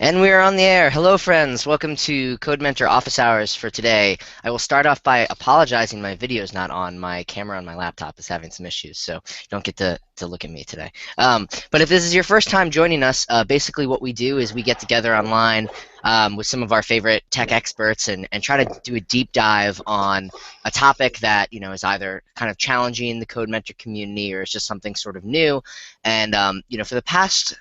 And we are on the air. Hello, friends. Welcome to Codementor Office Hours for today. I will start off by apologizing my video is not on. My camera on my laptop is having some issues, so you don't get to look at me today. But if this is your first time joining us, basically what we do is we get together online with some of our favorite tech experts and try to do a deep dive on a topic that is either kind of challenging the Codementor community or is just something sort of new. And for the past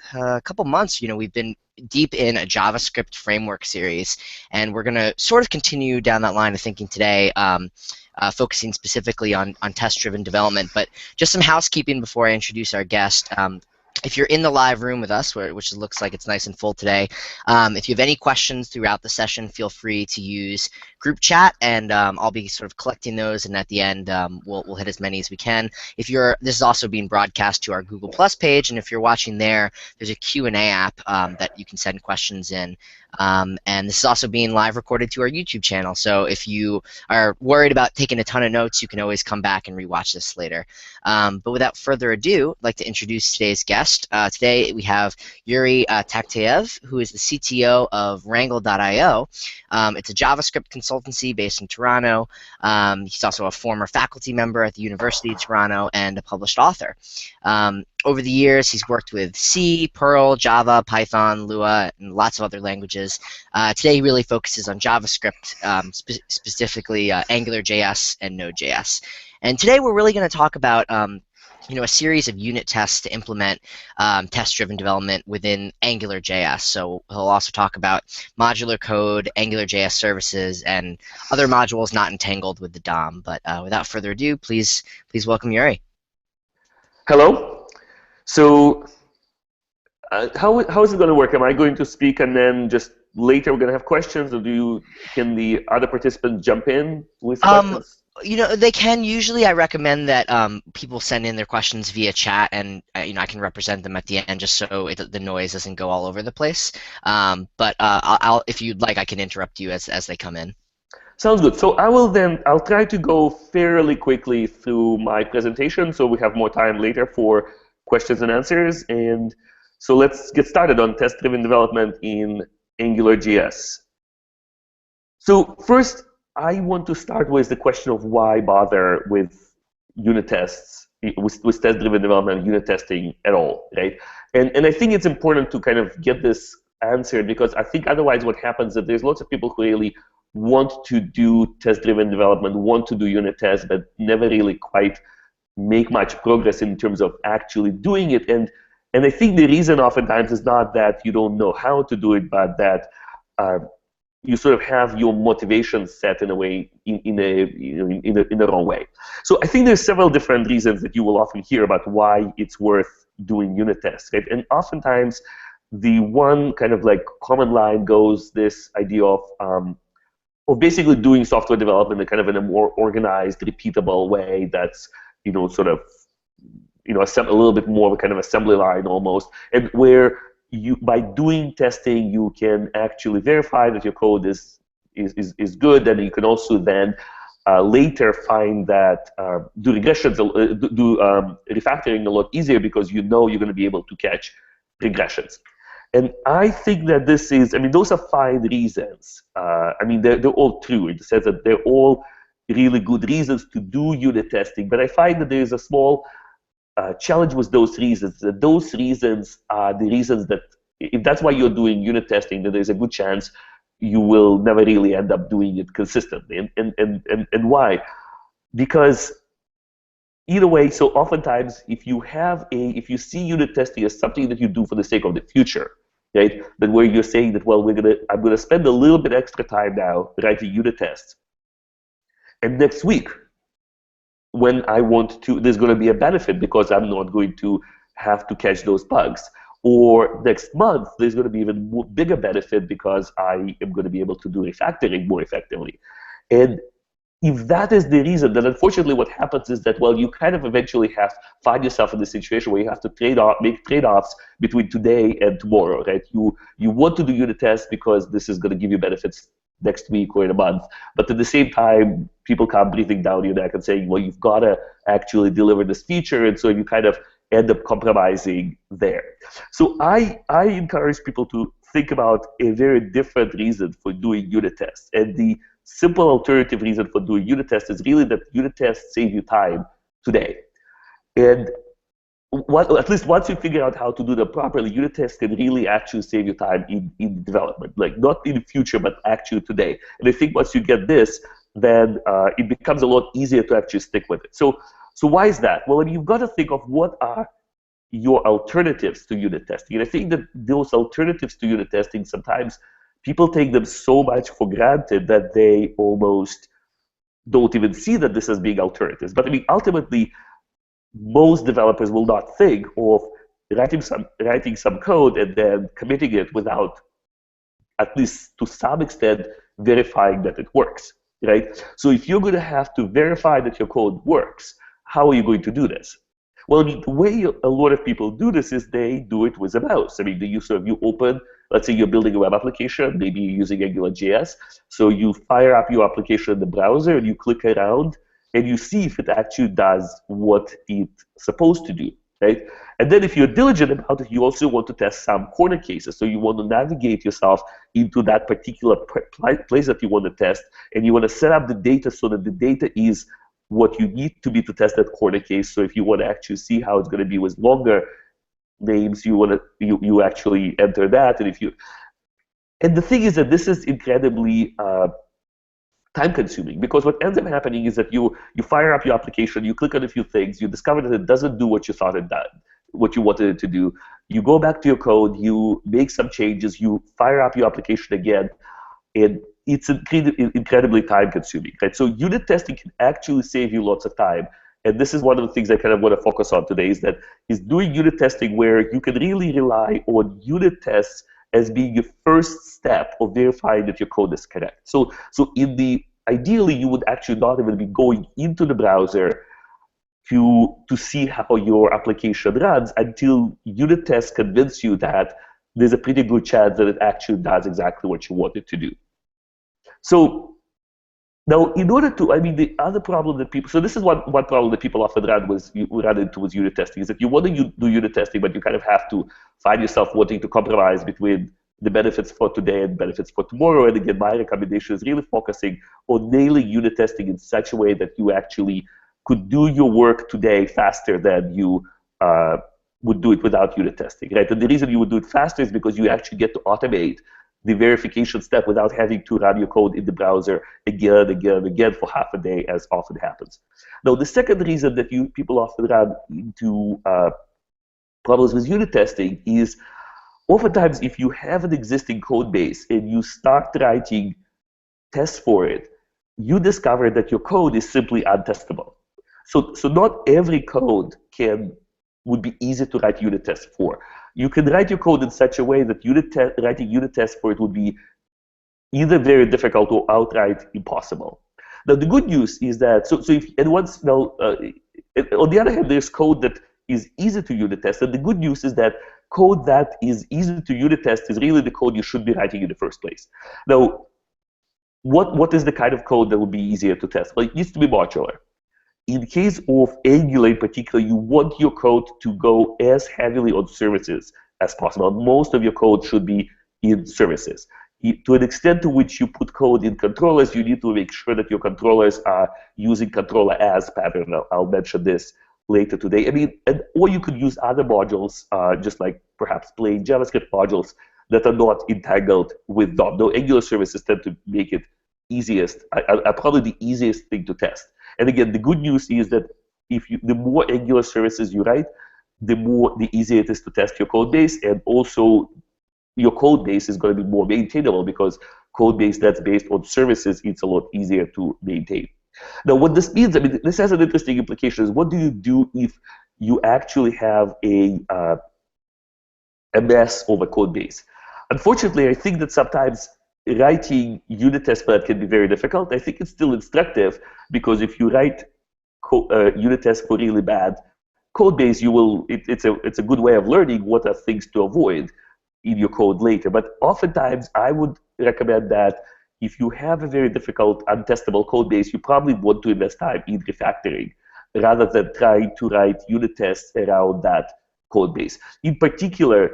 couple months, we've been deep in a JavaScript framework series, and we're going to sort of continue down that line of thinking today, focusing specifically on test-driven development. But just some housekeeping before I introduce our guest. If you're in the live room with us, which looks like it's nice and full today, if you have any questions throughout the session, feel free to use group chat, and I'll be sort of collecting those, and at the end we'll hit as many as we can. This is also being broadcast to our Google Plus page, and if you're watching there, there's a Q&A app that you can send questions in. And this is also being live recorded to our YouTube channel, so if you are worried about taking a ton of notes, you can always come back and rewatch this later. But without further ado, I'd like to introduce today's guest. Today we have Yuri Takhteyev, who is the CTO of Wrangle.io. It's a JavaScript consultancy based in Toronto. He's also a former faculty member at the University of Toronto and a published author. Over the years, he's worked with C, Perl, Java, Python, Lua, and lots of other languages. Today, he really focuses on JavaScript, specifically AngularJS and NodeJS. And today, we're really going to talk about a series of unit tests to implement test-driven development within AngularJS. So he'll also talk about modular code, AngularJS services, and other modules not entangled with the DOM. But without further ado, please welcome Yuri. Hello. So how is it going to work? Am I going to speak and then just later we're going to have questions, or can the other participants jump in with questions? They can. Usually I recommend that people send in their questions via chat, and I can represent them at the end just so the noise doesn't go all over the place. But if you'd like, I can interrupt you as they come in. Sounds good. So I'll try to go fairly quickly through my presentation so we have more time later for questions and answers. And so let's get started on test-driven development in AngularJS. So first, I want to start with the question of why bother with unit tests, with test-driven development, unit testing at all, right? And I think it's important to kind of get this answered, because I think otherwise what happens is that there's lots of people who really want to do test-driven development, want to do unit tests, but never really quite make much progress in terms of actually doing it. And I think the reason oftentimes is not that you don't know how to do it, but that you sort of have your motivation set in a way, in the wrong way. So I think there's several different reasons that you will often hear about why it's worth doing unit tests, right? And oftentimes the one kind of like common line goes this idea of basically doing software development in a more organized, repeatable way that's sort of a little bit more of a kind of assembly line almost, and where by doing testing you can actually verify that your code is good, and you can also then later find that do regressions, do refactoring a lot easier, because you're going to be able to catch regressions. And I think that this is, those are fine reasons. They're all true in the sense that they're all really good reasons to do unit testing. But I find that there's a small challenge with those reasons. That those reasons are the reasons that, if that's why you're doing unit testing, then there's a good chance you will never really end up doing it consistently. And why? Because either way, so oftentimes if you see unit testing as something that you do for the sake of the future, right? Then where you're saying that, well, I'm gonna spend a little bit extra time now writing unit tests, and next week, when I want to, there's going to be a benefit because I'm not going to have to catch those bugs. Or next month, there's going to be even bigger benefit because I am going to be able to do refactoring more effectively. And if that is the reason, then unfortunately what happens is that, well, you kind of eventually find yourself in this situation where you have to make trade-offs between today and tomorrow, right? You want to do unit tests because this is going to give you benefits next week or in a month, but at the same time, people come breathing down your neck and saying, well, you've got to actually deliver this feature, and so you kind of end up compromising there. So I encourage people to think about a very different reason for doing unit tests. And the simple alternative reason for doing unit tests is really that unit tests save you time today. And at least once you figure out how to do them properly, unit tests can really actually save you time in development, like not in the future, but actually today. And I think once you get this, then it becomes a lot easier to actually stick with it. So why is that? Well, I mean, you've got to think of what are your alternatives to unit testing. And I think that those alternatives to unit testing, sometimes people take them so much for granted that they almost don't even see that this as being alternatives. But I mean, ultimately, most developers will not think of writing some code and then committing it without, at least to some extent, verifying that it works, right? So if you're going to have to verify that your code works, how are you going to do this? Well, the way a lot of people do this is they do it with a mouse. I mean, you open, let's say you're building a web application, maybe you're using AngularJS, so you fire up your application in the browser and you click around and you see if it actually does what it's supposed to do, right? And then if you're diligent about it, you also want to test some corner cases. So you want to navigate yourself into that particular place that you want to test, and you want to set up the data so that the data is what you need to be to test that corner case. So if you want to actually see how it's going to be with longer names, you actually enter that. And the thing is that this is incredibly time-consuming, because what ends up happening is that you fire up your application, you click on a few things, you discover that it doesn't do what you thought it did, what you wanted it to do. You go back to your code, you make some changes, you fire up your application again, and it's incredibly time-consuming, right? So unit testing can actually save you lots of time, and this is one of the things I kind of want to focus on today, is doing unit testing where you can really rely on unit tests as being your first step of verifying that your code is correct. So ideally, you would actually not even be going into the browser to see how your application runs until unit tests convince you that there's a pretty good chance that it actually does exactly what you want it to do. So now, in order to, I mean, the other problem that people, so this is one problem that people often run into with unit testing, is that you want to do unit testing, but you kind of have to find yourself wanting to compromise between the benefits for today and benefits for tomorrow. And again, my recommendation is really focusing on nailing unit testing in such a way that you actually could do your work today faster than you would do it without unit testing, right? And the reason you would do it faster is because you actually get to automate the verification step without having to run your code in the browser again for half a day, as often happens. Now, the second reason that people often run into problems with unit testing is oftentimes if you have an existing code base and you start writing tests for it, you discover that your code is simply untestable. So not every code would be easy to write unit tests for. You can write your code in such a way that writing unit tests for it would be either very difficult or outright impossible. Now, the good news is that, on the other hand, there's code that is easy to unit test, and the good news is that code that is easy to unit test is really the code you should be writing in the first place. Now, what is the kind of code that would be easier to test? Well, it needs to be modular. In case of Angular in particular, you want your code to go as heavily on services as possible. Most of your code should be in services. To an extent to which you put code in controllers, you need to make sure that your controllers are using controller as pattern. I'll mention this later today. I mean, or you could use other modules, just like perhaps plain JavaScript modules that are not entangled with DOM. Though Angular services tend to make it probably the easiest thing to test. And again, the good news is that the more Angular services you write, the easier it is to test your code base, and also your code base is going to be more maintainable, because code base that's based on services, it's a lot easier to maintain. Now, what this means, I mean, this has an interesting implication, is what do you do if you actually have a mess of a code base? Unfortunately, I think that sometimes writing unit tests for that can be very difficult. I think it's still instructive, because if you write unit tests for really bad code base, it's a good way of learning what are things to avoid in your code later. But oftentimes, I would recommend that if you have a very difficult, untestable code base, you probably want to invest time in refactoring rather than trying to write unit tests around that code base. In particular,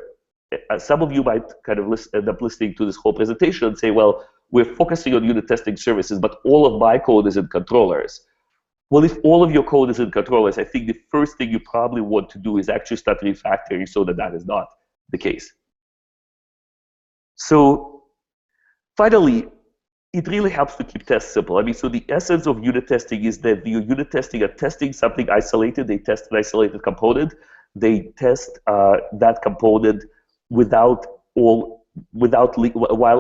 some of you might kind of end up listening to this whole presentation and say, well, we're focusing on unit testing services, but all of my code is in controllers. Well, if all of your code is in controllers, I think the first thing you probably want to do is actually start refactoring so that that is not the case. So finally, it really helps to keep tests simple. I mean, so the essence of unit testing is that your unit testing are testing something isolated. They test an isolated component. They test that component while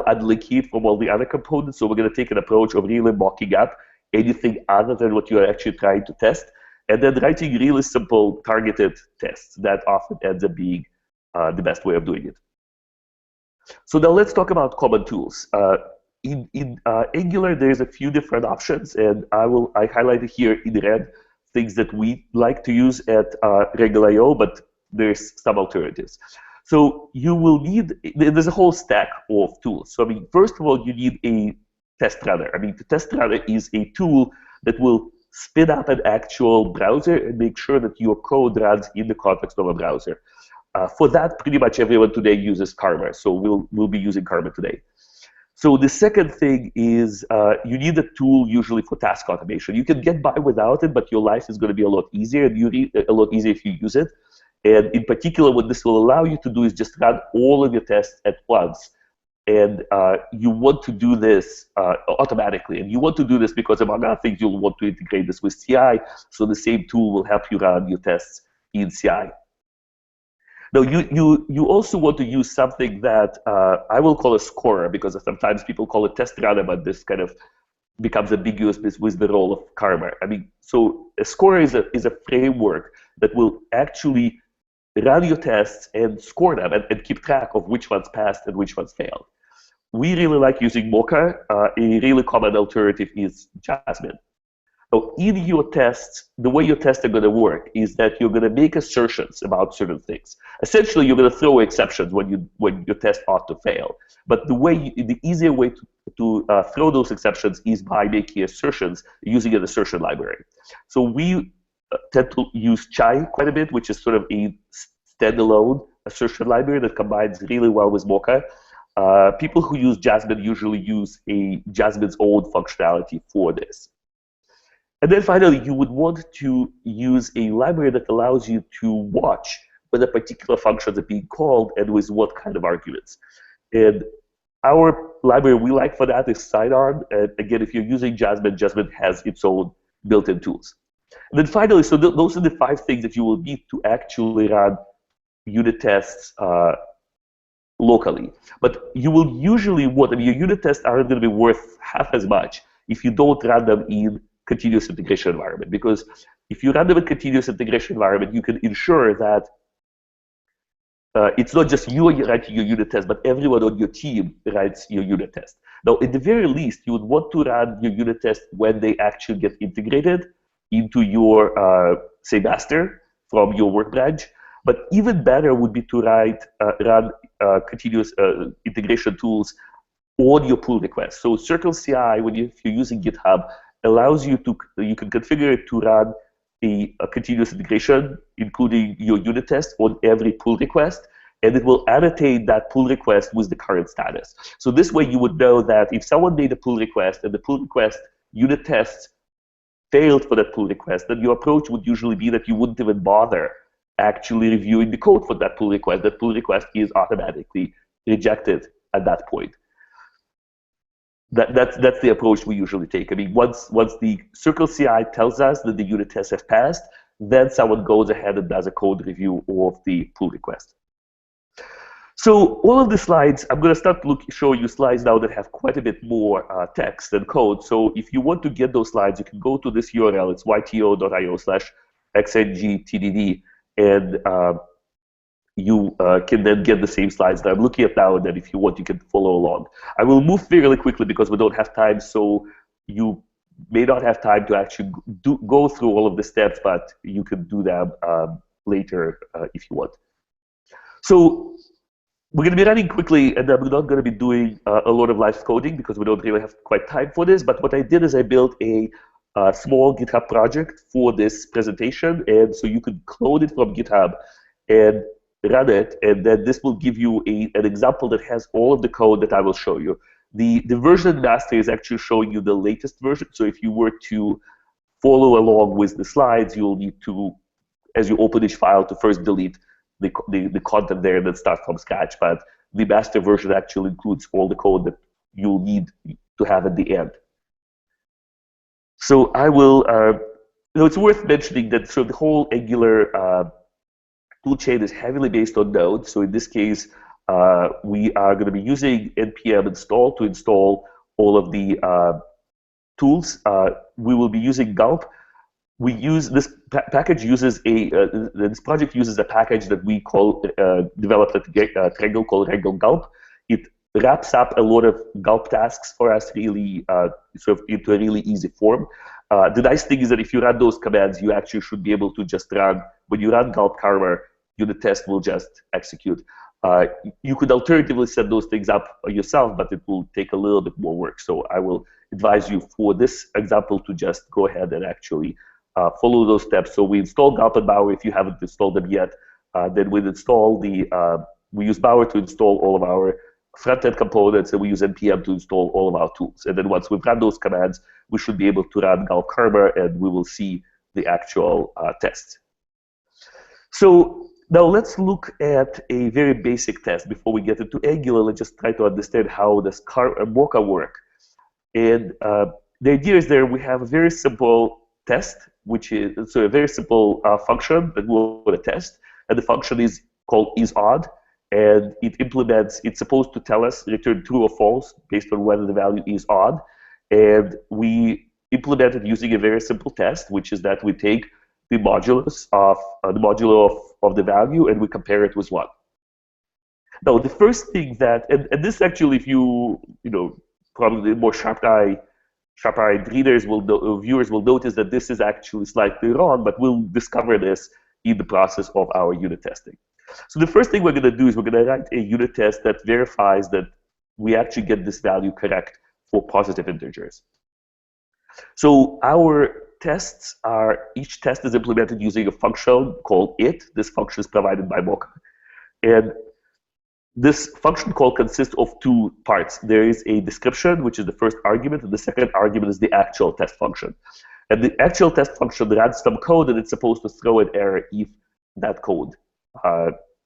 unlinking it from all the other components. So we're going to take an approach of really mocking up anything other than what you're actually trying to test, and then writing really simple targeted tests. That often ends up being the best way of doing it. So now let's talk about common tools. In Angular, there's a few different options, and I highlighted here in red things that we like to use at Regular.io, but there's some alternatives. So you will need, there's a whole stack of tools. So I mean, first of all, you need a test runner. I mean, the test runner is a tool that will spin up an actual browser and make sure that your code runs in the context of a browser. For that, pretty much everyone today uses Karma, so we'll be using Karma today. So the second thing is you need a tool usually for task automation. You can get by without it, but your life is going to be a lot easier, and a lot easier if you use it. And in particular, what this will allow you to do is just run all of your tests at once. And you want to do this automatically. And you want to do this because, among other things, you'll want to integrate this with CI, so the same tool will help you run your tests in CI. Now, you also want to use something that I will call a scorer, because sometimes people call it test runner, but this kind of becomes ambiguous with the role of Karma. I mean, so a scorer is a framework that will actually run your tests and score them and keep track of which ones passed and which ones failed. We really like using Mocha. A really common alternative is Jasmine. So in your tests, the way your tests are going to work is that you're going to make assertions about certain things. Essentially, you're going to throw exceptions when your test ought to fail. But the easier way to throw those exceptions is by making assertions using an assertion library. So we tend to use Chai quite a bit, which is sort of a standalone assertion library that combines really well with Mocha. People who use Jasmine usually use Jasmine's own functionality for this. And then finally, you would want to use a library that allows you to watch whether particular functions are being called and with what kind of arguments. And our library we like for that is Sidearm. And again, if you're using Jasmine, Jasmine has its own built-in tools. And then finally, so those are the 5 things that you will need to actually run unit tests locally. But you will usually want, I mean, your unit tests aren't going to be worth half as much if you don't run them in continuous integration environment. Because if you run them in continuous integration environment, you can ensure that it's not just you writing your unit test, but everyone on your team writes your unit test. Now, at the very least, you would want to run your unit test when they actually get integrated into your, say, master from your work branch. But even better would be to run continuous integration tools on your pull request. So Circle CI, if you're using GitHub, allows you can configure it to run a continuous integration, including your unit test on every pull request, and it will annotate that pull request with the current status. So this way you would know that if someone made a pull request and the pull request unit test failed for that pull request, then your approach would usually be that you wouldn't even bother actually reviewing the code for that pull request. That pull request is automatically rejected at that point. That's the approach we usually take. I mean, once the Circle CI tells us that the unit tests have passed, then someone goes ahead and does a code review of the pull request. So all of the slides, I'm going to start showing you slides now that have quite a bit more text and code. So if you want to get those slides, you can go to this URL. It's yto.io/xngtdd, and you can then get the same slides that I'm looking at now, and then if you want, you can follow along. I will move fairly quickly because we don't have time, so you may not have time to actually go through all of the steps, but you can do them later if you want. So we're going to be running quickly, and I'm not going to be doing a lot of live coding because we don't really have quite time for this, but what I did is I built a small GitHub project for this presentation, and so you could clone it from GitHub and run it, and then this will give you an example that has all of the code that I will show you. The version master is actually showing you the latest version, so if you were to follow along with the slides, you'll need to, as you open each file, to first delete the content there and then start from scratch. But the master version actually includes all the code that you'll need to have at the end. So I will, it's worth mentioning that the whole Angular toolchain is heavily based on Node. So in this case, we are going to be using npm install to install all of the tools. We will be using gulp. We use this package uses this project uses a package that we developed at Regel called Regel Gulp. It wraps up a lot of gulp tasks for us really sort of into a really easy form. The nice thing is that if you run those commands, you actually should be able to just run, when you run gulp karma, unit test will just execute. You could alternatively set those things up yourself, but it will take a little bit more work. So I will advise you for this example to just go ahead and actually follow those steps. So we install gulp and bower if you haven't installed them yet. Then we install we use bower to install all of our front-end components, and we use npm to install all of our tools. And then once we've run those commands, we should be able to run gulp karma, and we will see the actual tests. So now let's look at a very basic test before we get into Angular. Let's just try to understand how does Mocha work. And the idea is there we have a very simple test, which is a very simple function that we want to test, and the function is called isOdd, and it's supposed to tell us, return true or false based on whether the value is odd. And we implement it using a very simple test, which is that we take the modulus of the value and we compare it with 1. Now the first thing that, and this actually, if probably more sharp-eyed readers viewers will notice that this is actually slightly wrong, but we'll discover this in the process of our unit testing. So the first thing we're going to do is we're going to write a unit test that verifies that we actually get this value correct for positive integers. So our tests each test is implemented using a function called it. This function is provided by Mocha. And this function call consists of 2 parts. There is a description, which is the first argument, and the second argument is the actual test function. And the actual test function runs some code, and it's supposed to throw an error if that code,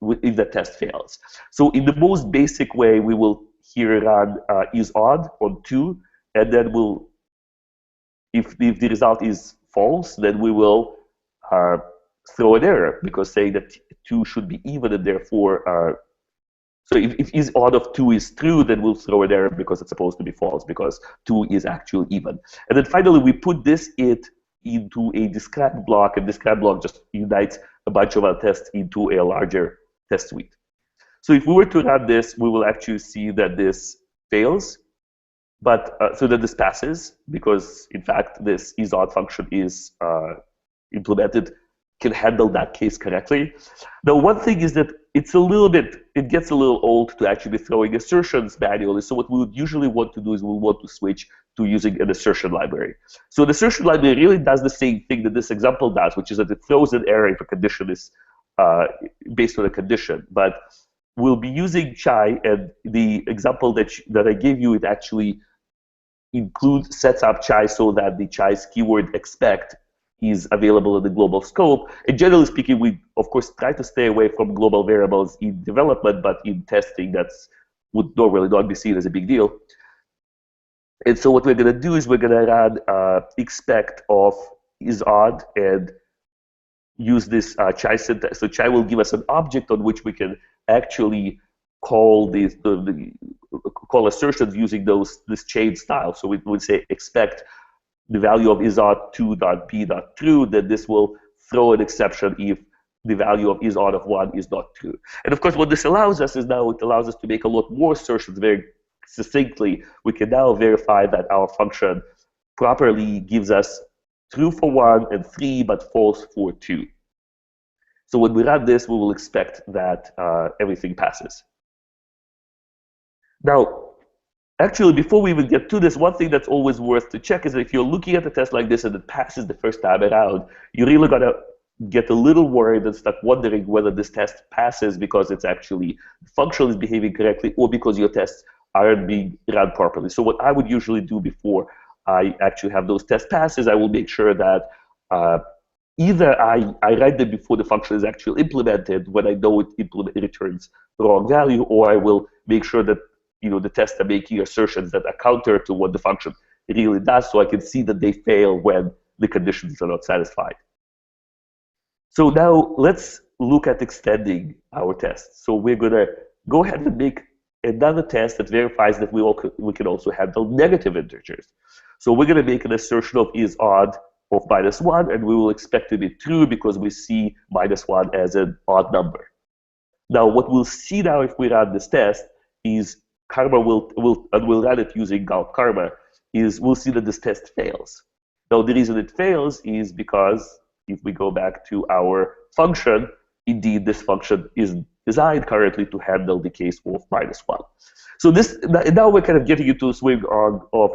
if the test fails. So in the most basic way, we will here run isOdd on 2, and then if the result is false, then we will throw an error, because saying that 2 should be even, and therefore, so if isOdd of 2 is true, then we'll throw an error because it's supposed to be false, because 2 is actually even. And then finally, we put this it into a describe block, and describe block just unites a bunch of our tests into a larger test suite. So if we were to run this, we will actually see that this fails, but so that this passes, because in fact this isOdd function is implemented, can handle that case correctly. Now one thing is that it gets a little old to actually be throwing assertions manually. So what we would usually want to do is we'll want to switch to using an assertion library. So the assertion library really does the same thing that this example does, which is that it throws an error if a condition is based on a condition. But we'll be using chai, and the example that I gave you, it actually sets up chai so that the chai's keyword expect is available in the global scope. And generally speaking, we of course try to stay away from global variables in development, but in testing would normally not be seen as a big deal. And so what we're going to do is we're going to run expect of isOdd and use this chai syntax. So chai will give us an object on which we can actually call call assertions using this chain style. So we would say expect the value of isOdd2.b.true, then this will throw an exception if the value of isOdd of 1 is not true. And of course, what this allows us is now it allows us to make a lot more assertions very succinctly. We can now verify that our function properly gives us true for 1 and 3, but false for 2. So when we run this, we will expect that everything passes. Now, actually, before we even get to this, one thing that's always worth to check is that if you're looking at a test like this and it passes the first time around, you really got to get a little worried and start wondering whether this test passes because it's actually the function is behaving correctly or because your tests aren't being run properly. So what I would usually do before I actually have those test passes, I will make sure that either I write them before the function is actually implemented when I know it returns the wrong value, or I will make sure that the tests are making assertions that are counter to what the function really does, so I can see that they fail when the conditions are not satisfied. So now let's look at extending our test. So we're going to go ahead and make another test that verifies that we can also handle negative integers. So we're going to make an assertion of is odd of -1, and we will expect to be true because we see -1 as an odd number. Now, what we'll see now if we run this test is Karma we'll run it using Gauss Karma, is we'll see that this test fails. Now, the reason it fails is because if we go back to our function, indeed, this function is designed currently to handle the case of -1. So now we're kind of getting into a swing of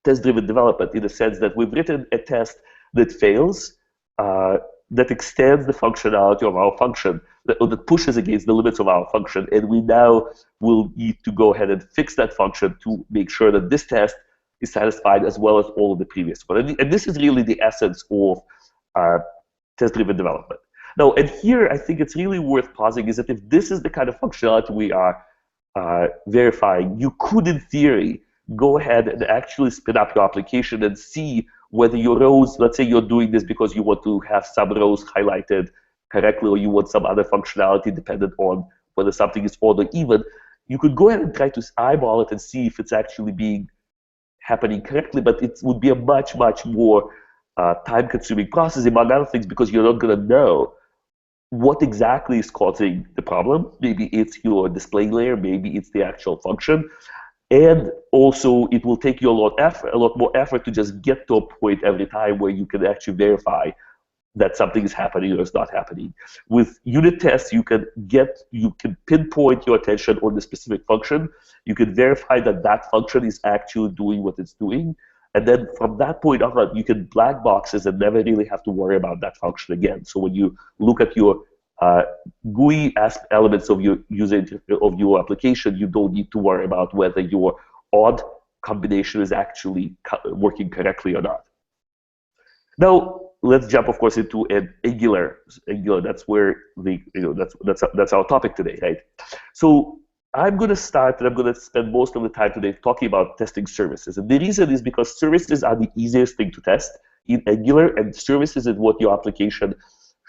test-driven development in the sense that we've written a test that fails, that extends the functionality of our function, that pushes against the limits of our function, and we now will need to go ahead and fix that function to make sure that this test is satisfied as well as all of the previous one. And this is really the essence of test-driven development. Now, and here I think it's really worth pausing is that if this is the kind of functionality we are verifying, you could, in theory, go ahead and actually spin up your application and see whether your rows, let's say you're doing this because you want to have some rows highlighted correctly or you want some other functionality dependent on whether something is odd or even, you could go ahead and try to eyeball it and see if it's actually happening correctly, but it would be a much, much more time-consuming process, among other things, because you're not going to know what exactly is causing the problem. Maybe it's your display layer, maybe it's the actual function. And also, it will take you a lot more effort to just get to a point every time where you can actually verify that something is happening or is not happening. With unit tests, you can pinpoint your attention on the specific function. You can verify that that function is actually doing what it's doing. And then from that point on, you can black boxes and never really have to worry about that function again. So when you look at your GUI elements of your of your application, you don't need to worry about whether your odd combination is actually working correctly or not. Now let's jump, of course, into an Angular. That's where that's our topic today, right? So I'm going to start, and I'm going to spend most of the time today talking about testing services. And the reason is because services are the easiest thing to test in Angular, and services is what your application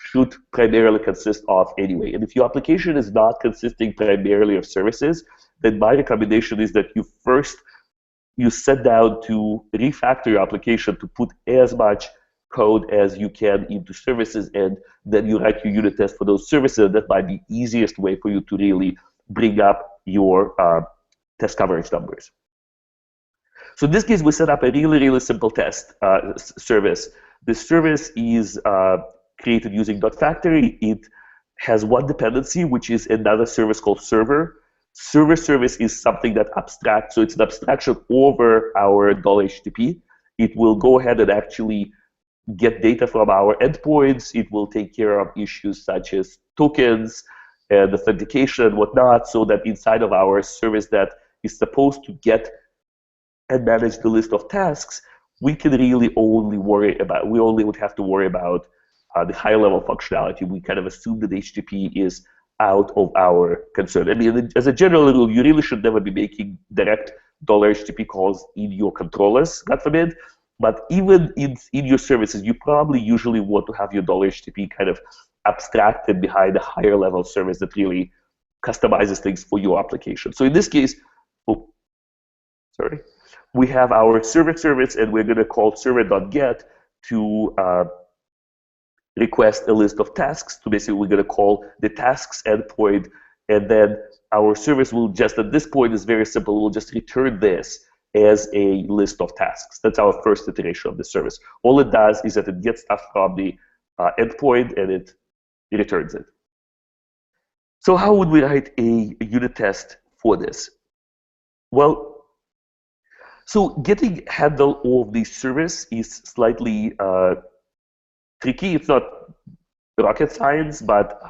should primarily consist of anyway. And if your application is not consisting primarily of services, then my recommendation is that you sit down to refactor your application to put as much code as you can into services, and then you write your unit test for those services. That might be the easiest way for you to really bring up your test coverage numbers. So in this case, we set up a really, really simple test service. This service is created using .factory. It has one dependency, which is another service called server. Server service is something that abstracts, so it's an abstraction over our $HTTP. It will go ahead and actually get data from our endpoints. It will take care of issues such as tokens and authentication and whatnot, so that inside of our service that is supposed to get and manage the list of tasks, we can really only would have to worry about the higher level functionality. We kind of assume that HTTP is out of our concern. I mean, as a general rule, you really should never be making direct $HTTP calls in your controllers, God forbid. But even in your services, you probably usually want to have your $HTTP kind of abstracted behind a higher level service that really customizes things for your application. So in this case, we have our server service, and we're going to call server.get to request a list of tasks. So basically, we're going to call the tasks endpoint, and then our service will just, at this point, is very simple. We'll just return this as a list of tasks. That's our first iteration of the service. All it does is that it gets stuff from the endpoint, and it returns it. So how would we write a unit test for this? Well, so getting handle of the service is slightly tricky. It's not rocket science, but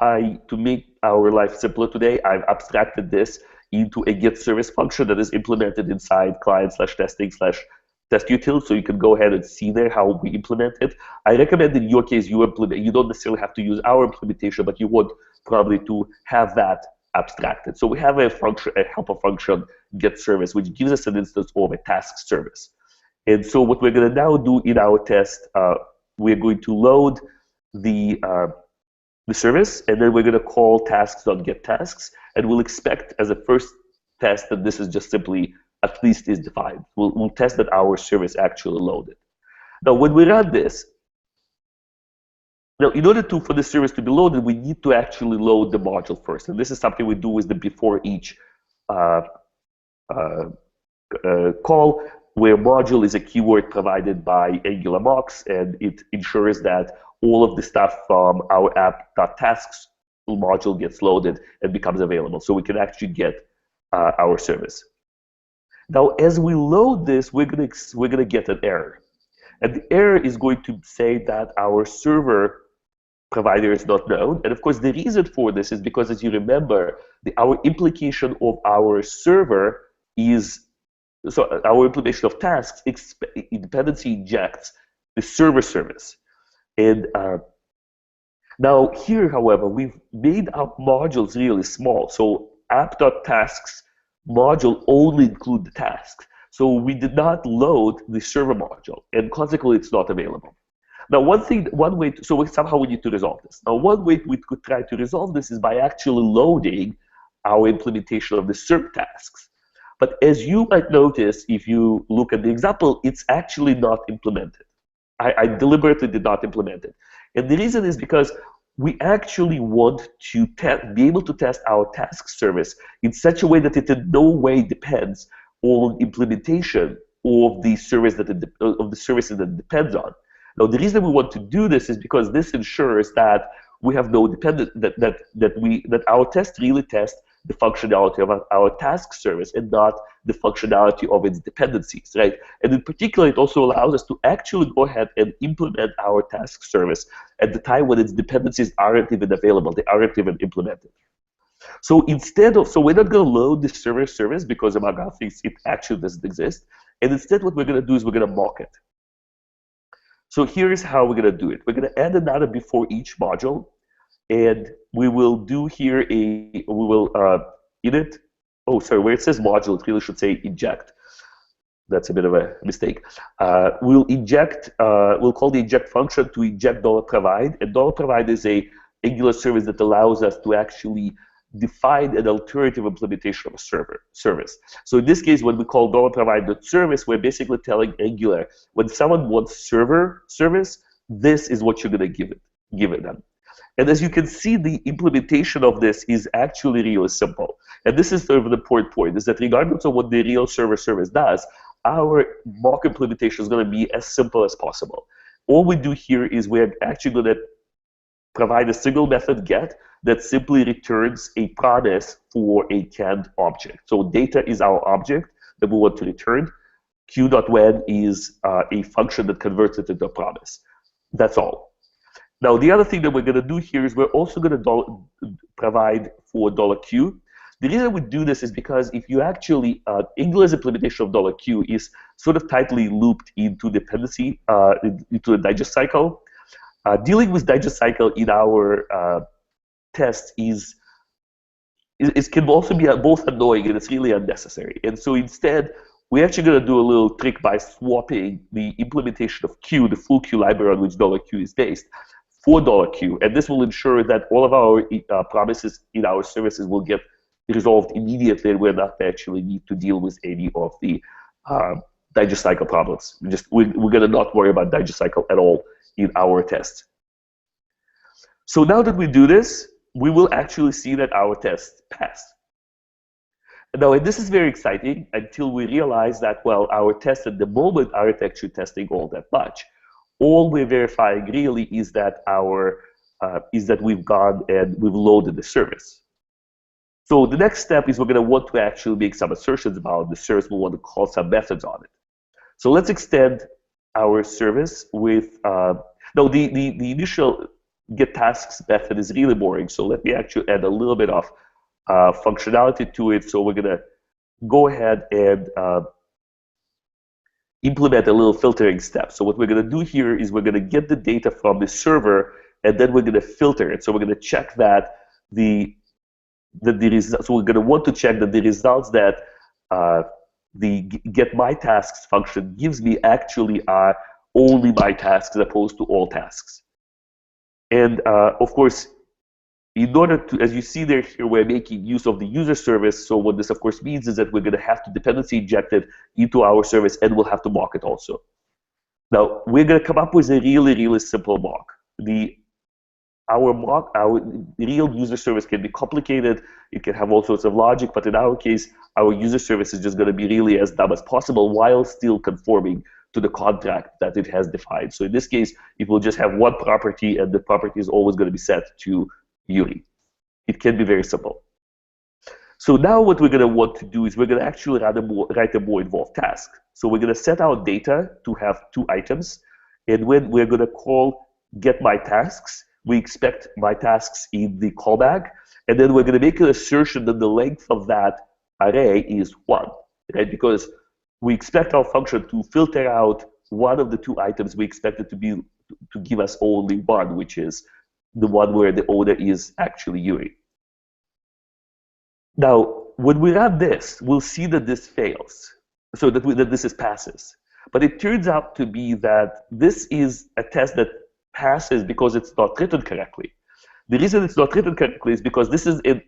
to make our life simpler today, I've abstracted this into a get service function that is implemented inside client/testing/test util. So you can go ahead and see there how we implement it. I recommend in your case you don't necessarily have to use our implementation, but you want probably to have that abstracted. So we have a function, a helper function get service, which gives us an instance of a task service. And so what we're going to now do in our test, we're going to load the service, and then we're going to call tasks.getTasks, and we'll expect as a first test that this is just simply at least is defined. We'll test that our service actually loaded. Now, when we run this, now in order for the service to be loaded, we need to actually load the module first, and this is something we do with the before each call, where module is a keyword provided by AngularMox, and it ensures that all of the stuff from our app.tasks module gets loaded and becomes available, so we can actually get our service. Now, as we load this, we're gonna get an error, and the error is going to say that our server provider is not known. And of course, the reason for this is because, as you remember, our implication of our server is, so our implementation of tasks dependency injects the server service. And now here, however, we've made our modules really small. So app.tasks module only include the tasks. So we did not load the server module, and consequently, it's not available. Now, somehow we need to resolve this. Now, one way we could try to resolve this is by actually loading our implementation of the server tasks. But as you might notice, if you look at the example, it's actually not implemented. I deliberately did not implement it. And the reason is because we actually want to be able to test our task service in such a way that it in no way depends on implementation of the service that services that it depends on. Now, the reason we want to do this is because this ensures that we have no dependent that our test really tests the functionality of our task service and not the functionality of its dependencies, right? And in particular, it also allows us to actually go ahead and implement our task service at the time when its dependencies aren't even available, they aren't even implemented. So we're not going to load the server service because among other things, it actually doesn't exist. And instead, what we're going to do is we're going to mock it. So here's how we're going to do it. We're going to add another before each module, and we will do here init. Oh, sorry, where it says module, it really should say inject. That's a bit of a mistake. We'll call the inject function to inject $provide, and $provide is a Angular service that allows us to actually define an alternative implementation of a service. So in this case, when we call $provide.service, we're basically telling Angular, when someone wants server service, this is what you're going to give it them. And as you can see, the implementation of this is actually really simple. And this is sort of the important point, is that regardless of what the real server service does, our mock implementation is going to be as simple as possible. All we do here is we're actually going to provide a single method get that simply returns a promise for a canned object. So data is our object that we want to return. Q.when is a function that converts it into a promise. That's all. Now, the other thing that we're going to do here is we're also going to provide for $Q. The reason we do this is because if you actually, Angular's implementation of $Q is sort of tightly looped into dependency, into a digest cycle. Dealing with digest cycle in our test can also be both annoying and it's really unnecessary. And so instead, we're actually going to do a little trick by swapping the implementation of Q, the full Q library on which $Q is based, for $Q. And this will ensure that all of our promises in our services will get resolved immediately, and we're not actually need to deal with any of the digest cycle problems. We're going to not worry about digest cycle at all in our test. So now that we do this, we will actually see that our test passed. Now, and this is very exciting until we realize that, well, our tests at the moment aren't actually testing all that much. All we're verifying really is that we've gone and we've loaded the service. So the next step is we're going to want to actually make some assertions about the service. We want to call some methods on it. So let's extend our service with, Now, the initial get tasks method is really boring, so let me actually add a little bit of functionality to it. So we're going to go ahead and implement a little filtering step. So what we're going to do here is we're going to get the data from the server, and then we're going to filter it. So we're going to check that the results. So we're going to want to check that the results that the get my tasks function gives me actually are only my tasks as opposed to all tasks. And of course, in order to, as you see there here, we're making use of the user service. So what this of course means is that we're going to have to dependency inject it into our service, and we'll have to mock it also. Now we're going to come up with a really simple mock. Our real user service can be complicated. It can have all sorts of logic, but in our case, our user service is just going to be really as dumb as possible while still conforming to the contract that it has defined. So in this case, it will just have one property, and the property is always going to be set to Yuri. It can be very simple. So now what we're going to want to do is we're going to actually write a more involved task. So we're going to set our data to have 2 items, and when we're going to call get my tasks, we expect my tasks in the callback, and then we're going to make an assertion that the length of that array is 1, right? Because we expect our function to filter out one of the 2 items. We expect it to give us only 1, which is the one where the owner is actually Yuri. Now, when we run this, we'll see that this fails, so that this is passes. But it turns out to be that this is a test that passes because it's not written correctly. The reason it's not written correctly is because this is an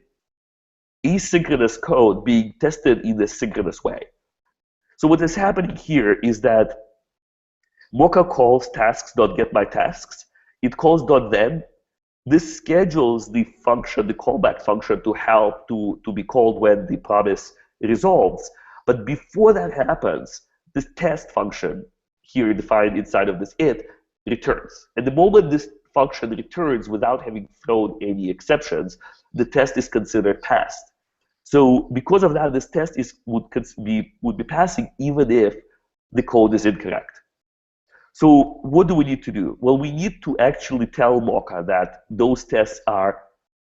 asynchronous code being tested in a synchronous way. So what is happening here is that Mocha calls tasks.getMyTasks. It calls .then. This schedules the function, the callback function, to help to be called when the promise resolves. But before that happens, this test function here defined inside of this it returns. And the moment this function returns without having thrown any exceptions, the test is considered passed. So because of that, this test would be passing even if the code is incorrect. So what do we need to do? Well, we need to actually tell Mocha that those tests are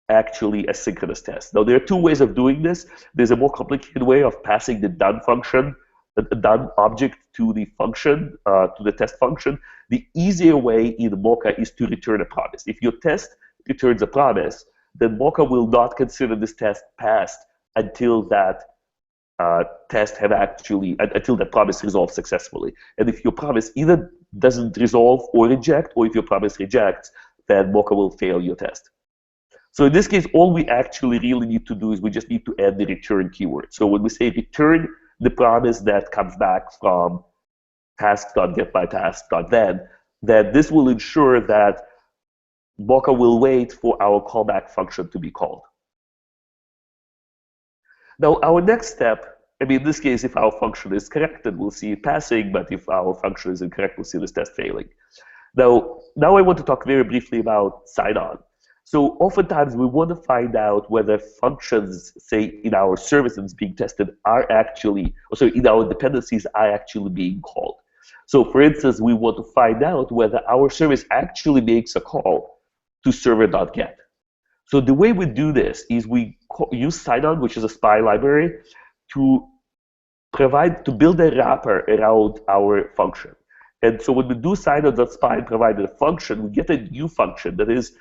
actually a synchronous test. Now, there are 2 ways of doing this. There's a more complicated way of passing the done function, the done object to the function, to the test function. The easier way in Mocha is to return a promise. If your test returns a promise, then Mocha will not consider this test passed until that until that promise resolves successfully. And if your promise either doesn't resolve or reject, or if your promise rejects, then Mocha will fail your test. So in this case, all we actually really need to do is we just need to add the return keyword. So when we say return the promise that comes back from task.getMyTask.then, then this will ensure that Mocha will wait for our callback function to be called. Now, our next step, I mean, in this case, if our function is correct, then we'll see it passing, but if our function is incorrect, we'll see this test failing. Now I want to talk very briefly about sign-on. So oftentimes, we want to find out whether functions, say, in our services being tested are actually, in our dependencies are actually being called. So for instance, we want to find out whether our service actually makes a call to server.get. So the way we do this is we use sign-on, which is a spy library, to build a wrapper around our function. And so when we do sign-on.spy and provide a function, we get a new function that is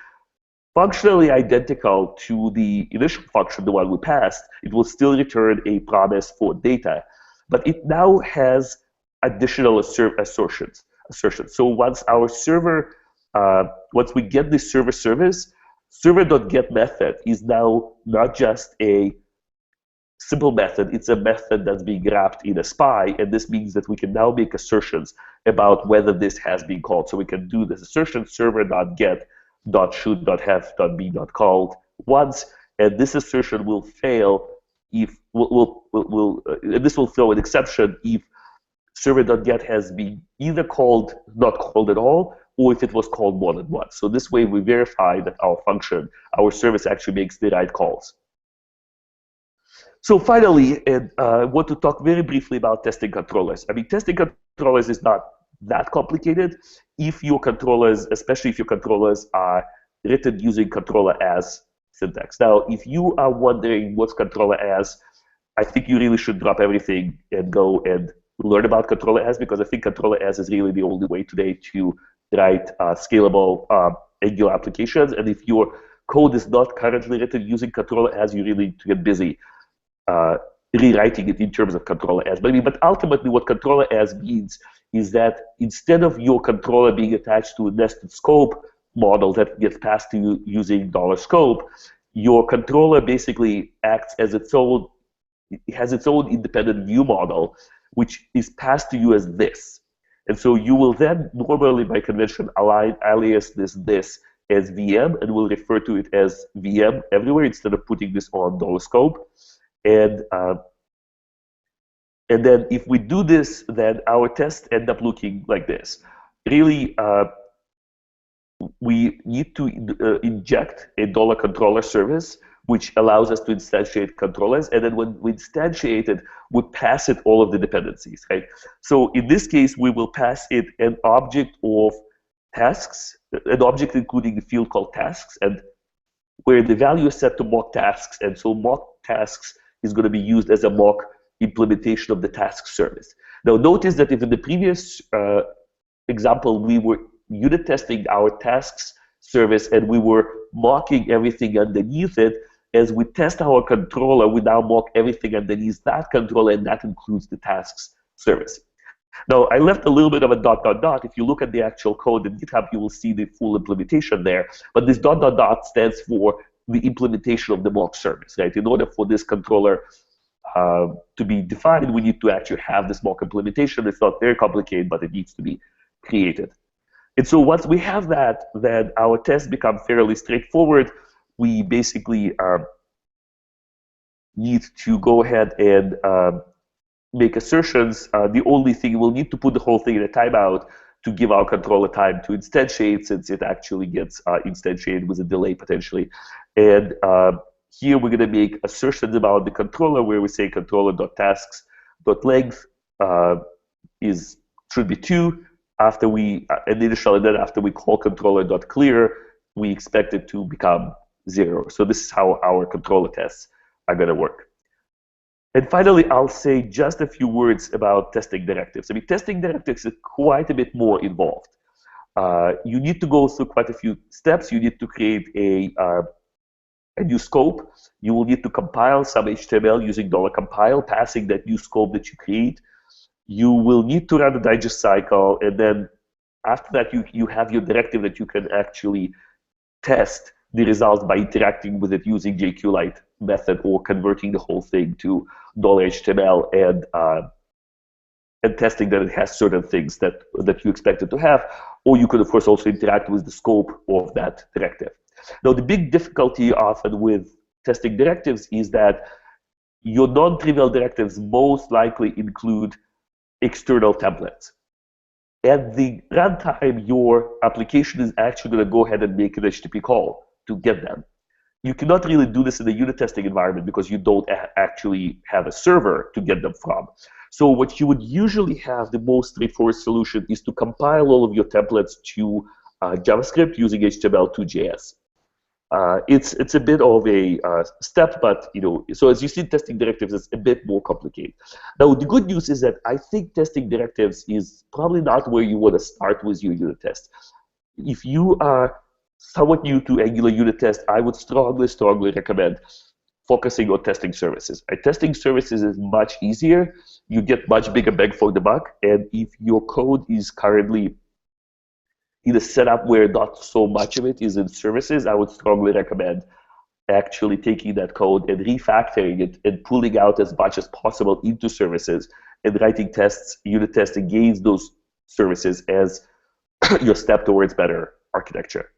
functionally identical to the initial function, the one we passed. It will still return a promise for data, but it now has additional assertions. So once our server, once we get the server service, server.get method is now not just a simple method, it's a method that's being wrapped in a spy, and this means that we can now make assertions about whether this has been called. So we can do this assertion server.get.should.have.be.called once, and this assertion will fail if this will throw an exception if server.get has been either called, not called at all, or if it was called more than once. So this way we verify that our function, our service actually makes the right calls. So finally, I want to talk very briefly about testing controllers. I mean, testing controllers is not that complicated if your controllers, especially if your controllers are written using controller as syntax. Now, if you are wondering what's controller as, I think you really should drop everything and go and learn about controller as, because I think controller as is really the only way today to write scalable Angular applications. And if your code is not currently written using controller as, you really need to get busy rewriting it in terms of controller as. But ultimately, what controller as means is that instead of your controller being attached to a nested scope model that gets passed to you using $scope, your controller basically acts as its own, it has its own independent view model, which is passed to you as this. And so you will then normally, by convention, alias this as VM, and will refer to it as VM everywhere instead of putting this on $scope. And then if we do this, then our tests end up looking like this. Really, we need to inject a $controller service, which allows us to instantiate controllers. And then when we instantiate it, we pass it all of the dependencies, right? So in this case, we will pass it an object of tasks, an object including a field called tasks, and where the value is set to mock tasks. And so mock tasks is going to be used as a mock implementation of the task service. Now notice that if in the previous example we were unit testing our tasks service and we were mocking everything underneath it, as we test our controller, we now mock everything underneath that controller, and that includes the tasks service. Now, I left a little bit of a ... If you look at the actual code in GitHub, you will see the full implementation there. But this ... stands for the implementation of the mock service, right? In order for this controller to be defined, we need to actually have this mock implementation. It's not very complicated, but it needs to be created. And so once we have that, then our tests become fairly straightforward. We basically need to go ahead and make assertions. The only thing, we'll need to put the whole thing in a timeout to give our controller time to instantiate, since it actually gets instantiated with a delay potentially. And here we're going to make assertions about the controller, where we say controller.tasks.length should be 2 after we initial, and then after we call controller.clear, we expect it to become 0. So this is how our controller tests are going to work. And finally, I'll say just a few words about testing directives. I mean, testing directives is quite a bit more involved. You need to go through quite a few steps. You need to create a new scope. You will need to compile some HTML using $compile, passing that new scope that you create. You will need to run the digest cycle, and then after that, you have your directive that you can actually test the results by interacting with it using JQLite method, or converting the whole thing to $HTML and testing that it has certain things that you expect it to have. Or you could, of course, also interact with the scope of that directive. Now, the big difficulty often with testing directives is that your non-trivial directives most likely include external templates. At the runtime, your application is actually going to go ahead and make an HTTP call to get them. You cannot really do this in a unit testing environment because you don't actually have a server to get them from. So what you would usually have, the most straightforward solution, is to compile all of your templates to JavaScript using HTML2.js. It's a bit of a step, but so as you see, testing directives is a bit more complicated. Now, the good news is that I think testing directives is probably not where you want to start with your unit test. If you are somewhat new to Angular unit test, I would strongly recommend focusing on testing services. Testing services is much easier. You get much bigger bang for the buck, and if your code is currently in a setup where not so much of it is in services, I would strongly recommend actually taking that code and refactoring it and pulling out as much as possible into services and writing tests, unit tests against those services as your step towards better architecture.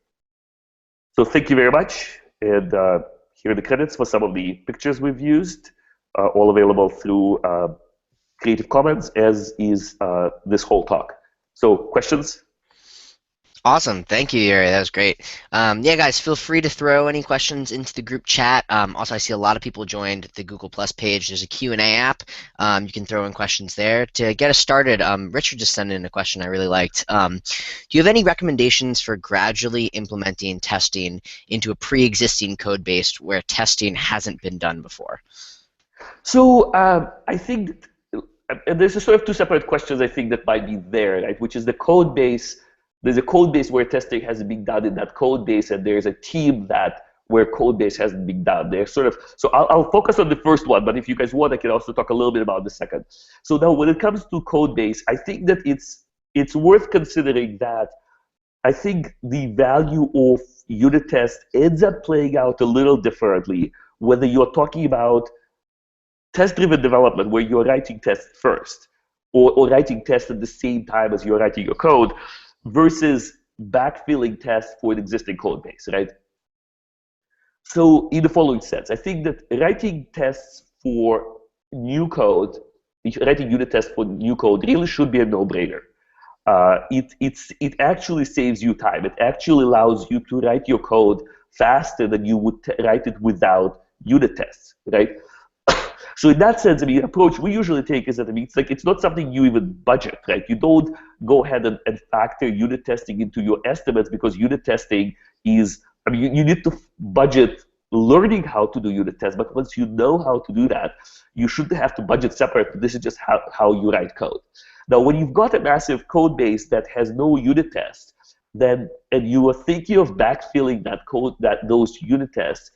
So thank you very much, and here are the credits for some of the pictures we've used, all available through Creative Commons, as is this whole talk. So questions? Awesome. Thank you, Yuri. That was great. Yeah, guys, feel free to throw any questions into the group chat. Also, I see a lot of people joined the Google Plus page. There's a Q&A app. You can throw in questions there. To get us started, Richard just sent in a question I really liked. Do you have any recommendations for gradually implementing testing into a pre-existing code base where testing hasn't been done before? So I think there's a sort of two separate questions I think that might be there, right? Which is the code base. There's a code base where testing hasn't been done in that code base, and there's a team that where code base hasn't been done. They're sort of so I'll focus on the first one, but if you guys want, I can also talk a little bit about the second. So now, when it comes to code base, I think that it's worth considering that I think the value of unit test ends up playing out a little differently whether you're talking about test-driven development where you're writing tests first or writing tests at the same time as you're writing your code versus backfilling tests for an existing code base, right? So in the following sense, I think that writing tests for new code, writing unit tests for new code really should be a no-brainer. It actually saves you time. It actually allows you to write your code faster than you would write it without unit tests, right? So in that sense, I mean, the approach we usually take is that, I mean, it's not something you even budget, right? You don't go ahead and factor unit testing into your estimates because unit testing is, I mean, you need to budget learning how to do unit tests, but once you know how to do that, you shouldn't have to budget separate. This is just how you write code. Now, when you've got a massive code base that has no unit tests, then, and you are thinking of backfilling that code, those unit tests,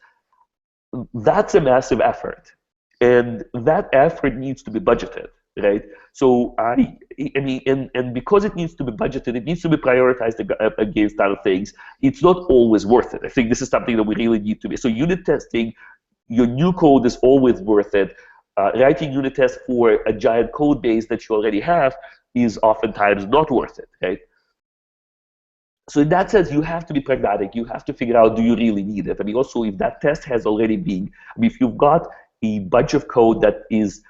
that's a massive effort. And that effort needs to be budgeted, right? So I mean, and because it needs to be budgeted, it needs to be prioritized against other things. It's not always worth it. I think this is something that we really need to be. So unit testing, your new code is always worth it. Writing unit tests for a giant code base that you already have is oftentimes not worth it, right? So in that sense, you have to be pragmatic. You have to figure out, do you really need it? I mean, also, if that test has already been, I mean, if you've got a bunch of code that is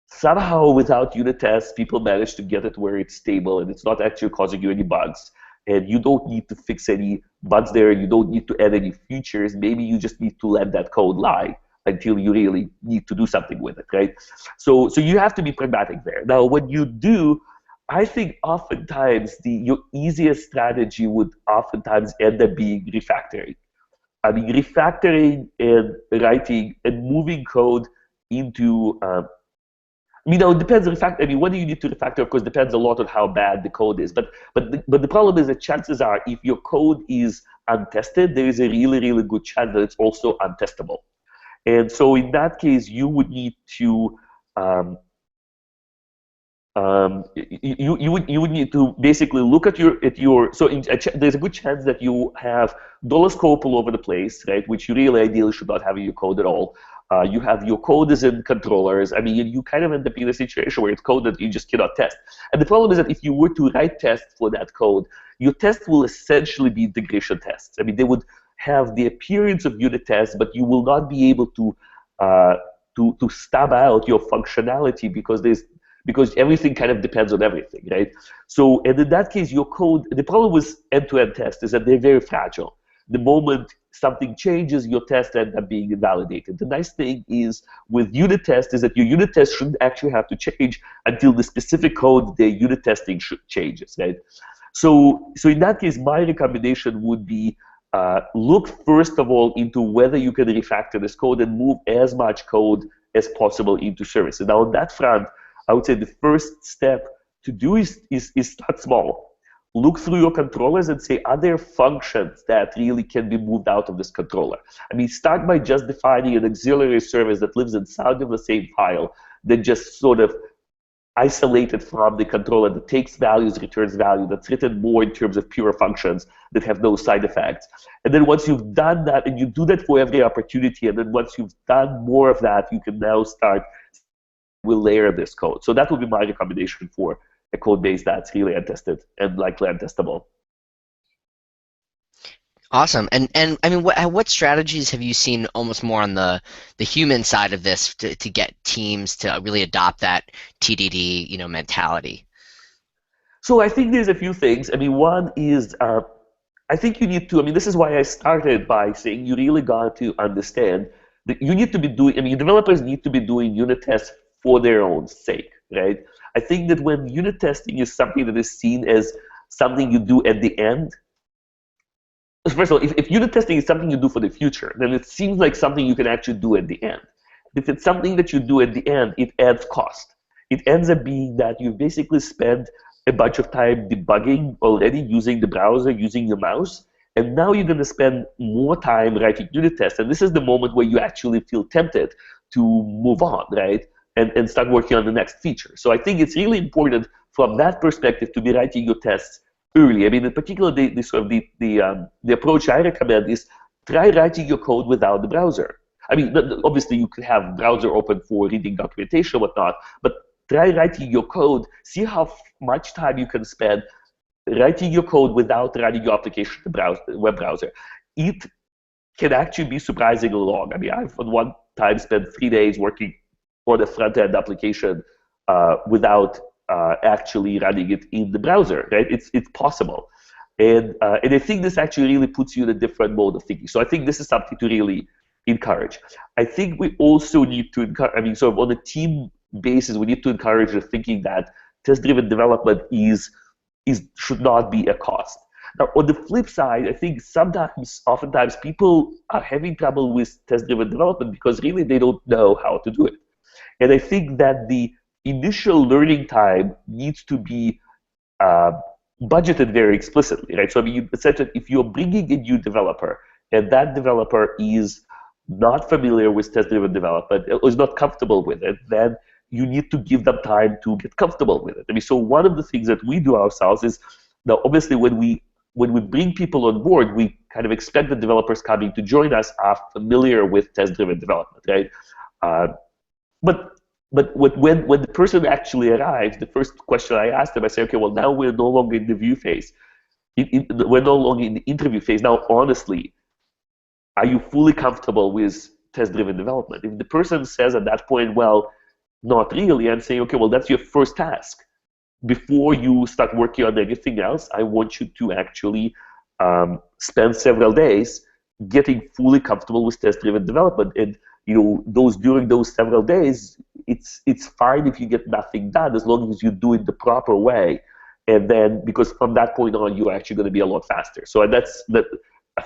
somehow without unit tests, people manage to get it where it's stable and it's not actually causing you any bugs, and you don't need to fix any bugs there, you don't need to add any features, maybe you just need to let that code lie until you really need to do something with it, right? So you have to be pragmatic there. Now, when you do, I think oftentimes your easiest strategy would oftentimes end up being refactoring. I mean, refactoring and writing and moving code into, you know, it depends on I mean, whether you need to refactor, of course, depends a lot on how bad the code is. But the problem is that chances are, if your code is untested, there is a really, really good chance that it's also untestable. And so in that case, you would need to you would need to basically look at your so there's a good chance that you have dollar scope all over the place, right? Which you really ideally should not have in your code at all. You have your code is in controllers. I mean, you kind of end up in a situation where it's code that you just cannot test. And the problem is that if you were to write tests for that code, your tests will essentially be integration tests. I mean, they would have the appearance of unit tests, but you will not be able to stub out your functionality because everything kind of depends on everything, right? So, and in that case, your code, the problem with end-to-end tests is that they're very fragile. The moment something changes, your test ends up being invalidated. The nice thing is with unit tests is that your unit test shouldn't actually have to change until the specific code the unit testing changes, right? So in that case, my recommendation would be look first of all into whether you can refactor this code and move as much code as possible into services. Now on that front, I would say the first step to do is start small. Look through your controllers and say, are there functions that really can be moved out of this controller? I mean, start by just defining an auxiliary service that lives inside of the same file, that just sort of isolated from the controller, that takes values, returns value, that's written more in terms of pure functions that have no side effects. And then once you've done that, and you do that for every opportunity, and then once you've done more of that, you can now start will layer this code. So that would be my recommendation for a code base that's really untested and likely untestable. Awesome. And I mean, what strategies have you seen almost more on the human side of this to get teams to really adopt that TDD, mentality? So I think there's a few things. I mean, one is I think you need to, I mean, this is why I started by saying you really got to understand that you need to be doing, I mean, developers need to be doing unit tests for their own sake, right? I think that when unit testing is something that is seen as something you do at the end, first of all, if unit testing is something you do for the future, then it seems like something you can actually do at the end. If it's something that you do at the end, it adds cost. It ends up being that you basically spend a bunch of time debugging already using the browser, using your mouse, and now you're going to spend more time writing unit tests. And this is the moment where you actually feel tempted to move on, right? And start working on the next feature. So I think it's really important from that perspective to be writing your tests early. I mean, in particular, the approach I recommend is try writing your code without the browser. I mean, obviously you can have browser open for reading documentation or whatnot, but try writing your code, see how much time you can spend writing your code without running your application in the web browser. It can actually be surprisingly long. I mean, I've at one time spent 3 days working on a front-end application without actually running it in the browser, right? It's possible. And I think this actually really puts you in a different mode of thinking. So I think this is something to really encourage. I think we also need to encourage, I mean, sort of on a team basis, we need to encourage the thinking that test-driven development should not be a cost. Now, on the flip side, I think oftentimes, people are having trouble with test-driven development because really they don't know how to do it. And I think that the initial learning time needs to be budgeted very explicitly, right? So I mean, essentially, if you're bringing a new developer and that developer is not familiar with test-driven development or is not comfortable with it, then you need to give them time to get comfortable with it. I mean, so one of the things that we do ourselves is, now obviously when we bring people on board, we kind of expect the developers coming to join us are familiar with test-driven development, right? But when the person actually arrives, the first question I ask them, I say, okay, well, now we're no longer in the view phase. We're no longer in the interview phase. Now, honestly, are you fully comfortable with test-driven development? If the person says at that point, well, not really, I'm saying, okay, well, that's your first task. Before you start working on anything else, I want you to actually spend several days getting fully comfortable with test-driven development. And during those several days, it's fine if you get nothing done as long as you do it the proper way. And then, because from that point on, you're actually going to be a lot faster. So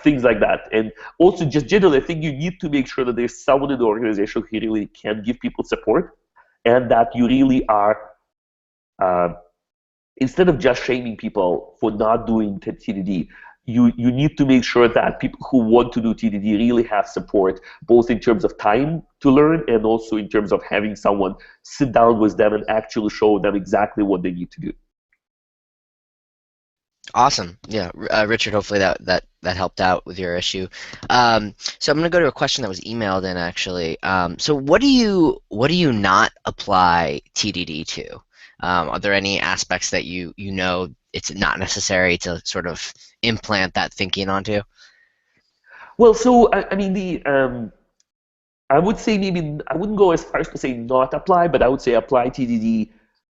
things like that. And also, just generally, I think you need to make sure that there's someone in the organization who really can give people support, and that you really are, instead of just shaming people for not doing TDD, you need to make sure that people who want to do TDD really have support, both in terms of time to learn and also in terms of having someone sit down with them and actually show them exactly what they need to do. Awesome. Yeah, Richard, hopefully that helped out with your issue. So I'm going to go to a question that was emailed in, actually. So what do you not apply TDD to? Are there any aspects that you know it's not necessary to sort of implant that thinking onto? Well, so I mean, I would say maybe I wouldn't go as far as to say not apply, but I would say apply TDD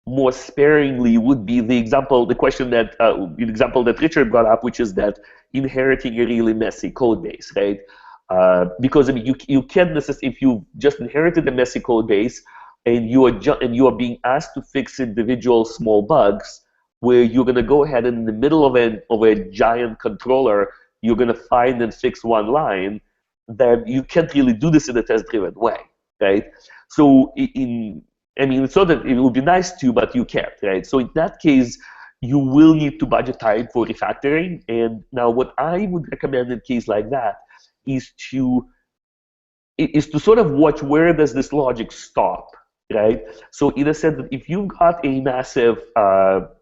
more sparingly would be the question that the example that Richard brought up, which is that inheriting a really messy code base, right? Because I mean, you can't necessarily, if you just inherited a messy code base and you are being asked to fix individual small bugs, where you're going to go ahead and in the middle of a giant controller, you're going to find and fix one line, then you can't really do this in a test-driven way, right? So I mean, it's not that it would be nice to, but you can't, right? So in that case, you will need to budget time for refactoring. And now what I would recommend in a case like that is to sort of watch where does this logic stop, right? So in a sense that if you've got a massive,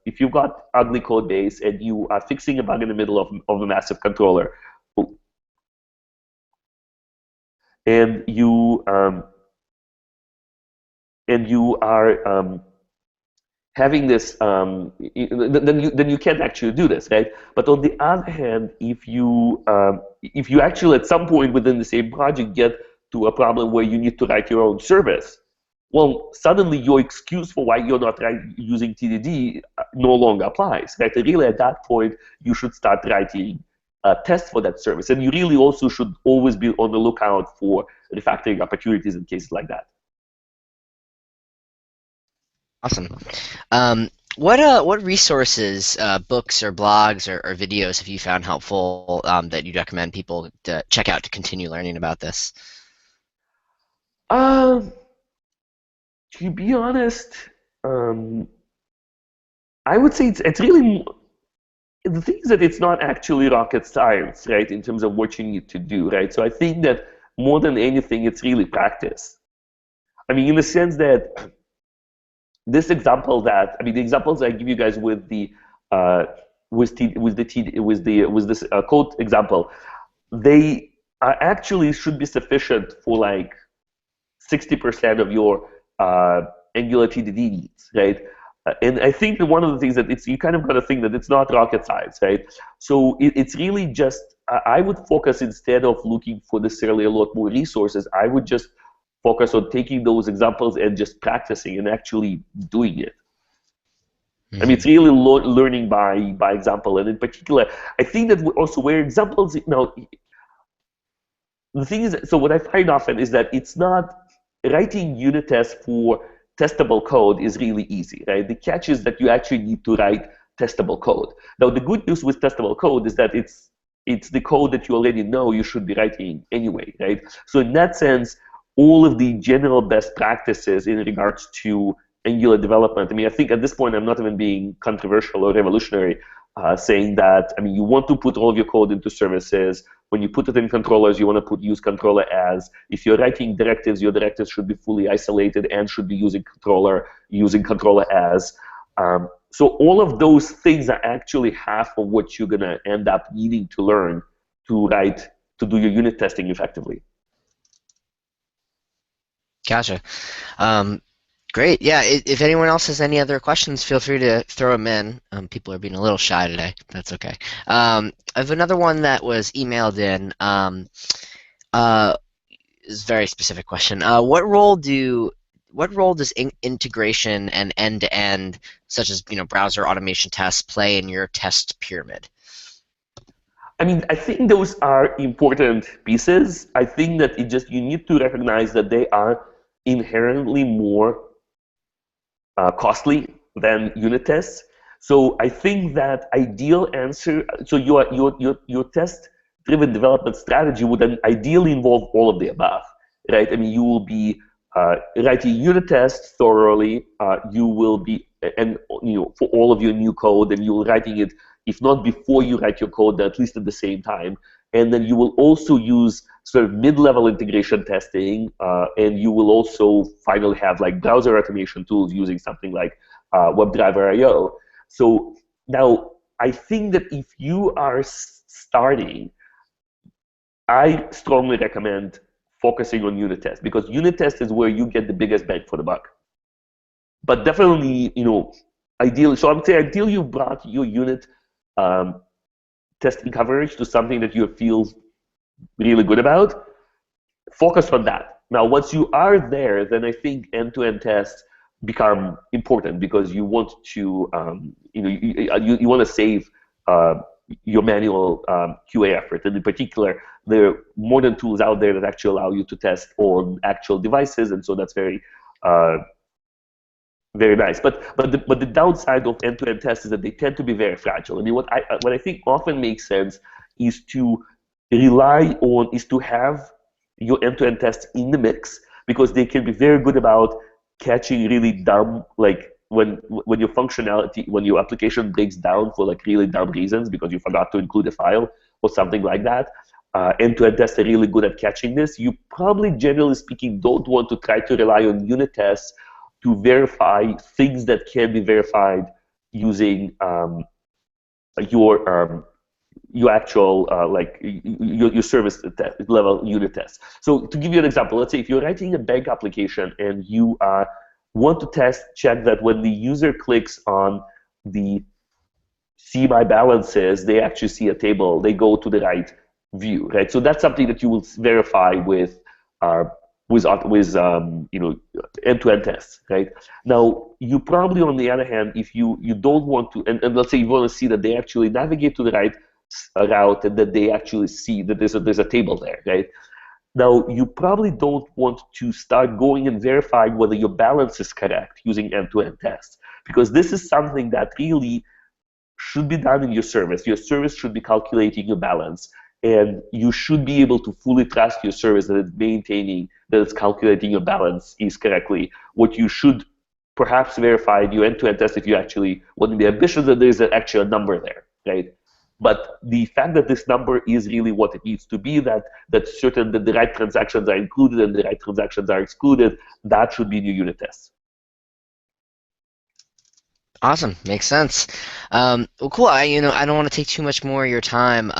if you've got ugly code base and you are fixing a bug in the middle of a massive controller, and you are having this, then you can't actually do this, right? But on the other hand, if you actually at some point within the same project get to a problem where you need to write your own service, well, suddenly your excuse for why you're not using TDD no longer applies, right? And really, at that point, you should start writing tests for that service. And you really also should always be on the lookout for refactoring opportunities in cases like that. Awesome. What resources, books or blogs or videos have you found helpful that you'd recommend people to check out to continue learning about this? To be honest, I would say it's really, the thing is that it's not actually rocket science, right, in terms of what you need to do, right? So I think that more than anything, it's really practice. I mean, in the sense that this example that, I mean, the examples I give you guys with the this code example, they are actually should be sufficient for like 60% of your Angular TDD needs, right? And I think that one of the things that you kind of got to think that it's not rocket science, right? So it's really just, I would focus instead of looking for necessarily a lot more resources, I would just focus on taking those examples and just practicing and actually doing it. Mm-hmm. I mean, it's really learning by example. And in particular, I think that also where examples, the thing is, so what I find often is that it's not writing unit tests for testable code is really easy, right? The catch is that you actually need to write testable code. Now, the good news with testable code is that it's the code that you already know you should be writing anyway, right? So in that sense, all of the general best practices in regards to Angular development, I mean, I think at this point I'm not even being controversial or revolutionary, saying that, I mean, you want to put all of your code into services. When you put it in controllers, you want to use controller as. If you're writing directives, your directives should be fully isolated and should be using controller as. So all of those things are actually half of what you're going to end up needing to learn to do your unit testing effectively. Gotcha. Great. Yeah, if anyone else has any other questions, feel free to throw them in. People are being a little shy today. That's okay. I have another one that was emailed in. Is a very specific question. What role does integration and end-to-end, such as browser automation tests, play in your test pyramid? I mean, I think those are important pieces. I think that you need to recognize that they are inherently more costly than unit tests. So I think that ideal answer, so your test-driven development strategy would then ideally involve all of the above, right? I mean, you will be writing unit tests thoroughly. You will be, and for all of your new code, and you're writing it, if not before you write your code, then at least at the same time. And then you will also use sort of mid-level integration testing, and you will also finally have like browser automation tools using something like WebDriver IO. So now I think that if you are starting, I strongly recommend focusing on unit tests, because unit test is where you get the biggest bang for the buck. But definitely, ideally, so I would say ideally you brought your unit testing coverage to something that you feel really good about. Focus on that. Now, once you are there, then I think end-to-end tests become important, because you want to, you want to save your manual QA effort. And in particular, there are modern tools out there that actually allow you to test on actual devices, and so that's very nice. But the downside of end-to-end tests is that they tend to be very fragile. I mean, what I think often makes sense is to have your end-to-end tests in the mix, because they can be very good about catching really dumb, like when your application breaks down for like really dumb reasons because you forgot to include a file or something like that. End-to-end tests are really good at catching this. You probably, generally speaking, don't want to try to rely on unit tests to verify things that can be verified using your actual your service level unit tests. So to give you an example, let's say if you're writing a bank application and you want to check that when the user clicks on the see my balances, they actually see a table, they go to the right view, right? So that's something that you will verify with end-to-end tests, right? Now, you probably, on the other hand, if you don't want to, and let's say you want to see that they actually navigate to the right route and that they actually see that there's a table there, right? Now, you probably don't want to start going and verifying whether your balance is correct using end-to-end tests, because this is something that really should be done in your service. Your service should be calculating your balance, and you should be able to fully trust your service that it's calculating your balance is correctly. What you should perhaps verify in your end-to-end test if you actually want to be ambitious that there's actually a number there, right? But the fact that this number is really what it needs to be, that's certain that the right transactions are included and the right transactions are excluded, that should be in your unit tests. Awesome, makes sense. Well, cool. I don't want to take too much more of your time,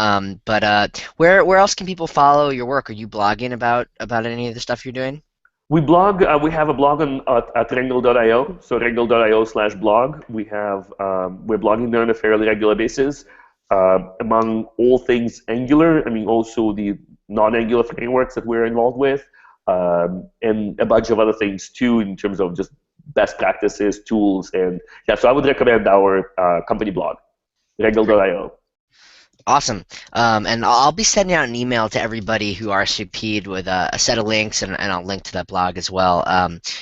but where else can people follow your work? Are you blogging about any of the stuff you're doing? We blog. We have a blog at wrangle.io. So wrangle.io/blog. We're blogging there on a fairly regular basis. Among all things Angular, I mean also the non-Angular frameworks that we're involved with, and a bunch of other things too in terms of just best practices, tools, and yeah. So I would recommend our company blog, wrangle.io. Awesome. And I'll be sending out an email to everybody who RSVP'd with a set of links, and I'll link to that blog as well.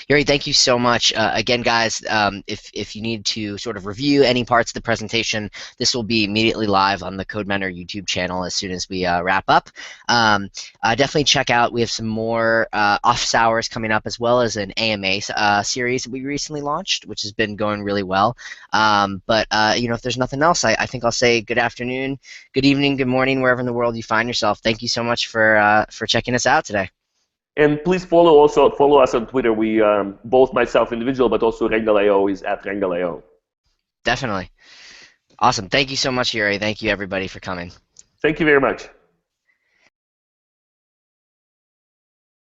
Yuri, thank you so much. Again, guys, if you need to sort of review any parts of the presentation, this will be immediately live on the Codementor YouTube channel as soon as we wrap up. Definitely check out, we have some more office hours coming up, as well as an AMA series that we recently launched, which has been going really well. But if there's nothing else, I think I'll say good afternoon, good evening, good morning, wherever in the world you find yourself. Thank you so much for checking us out today. And please follow us on Twitter. We both myself individual, but also Wrangle.io is at Wrangle.io. Definitely. Awesome. Thank you so much, Yuri. Thank you, everybody, for coming. Thank you very much.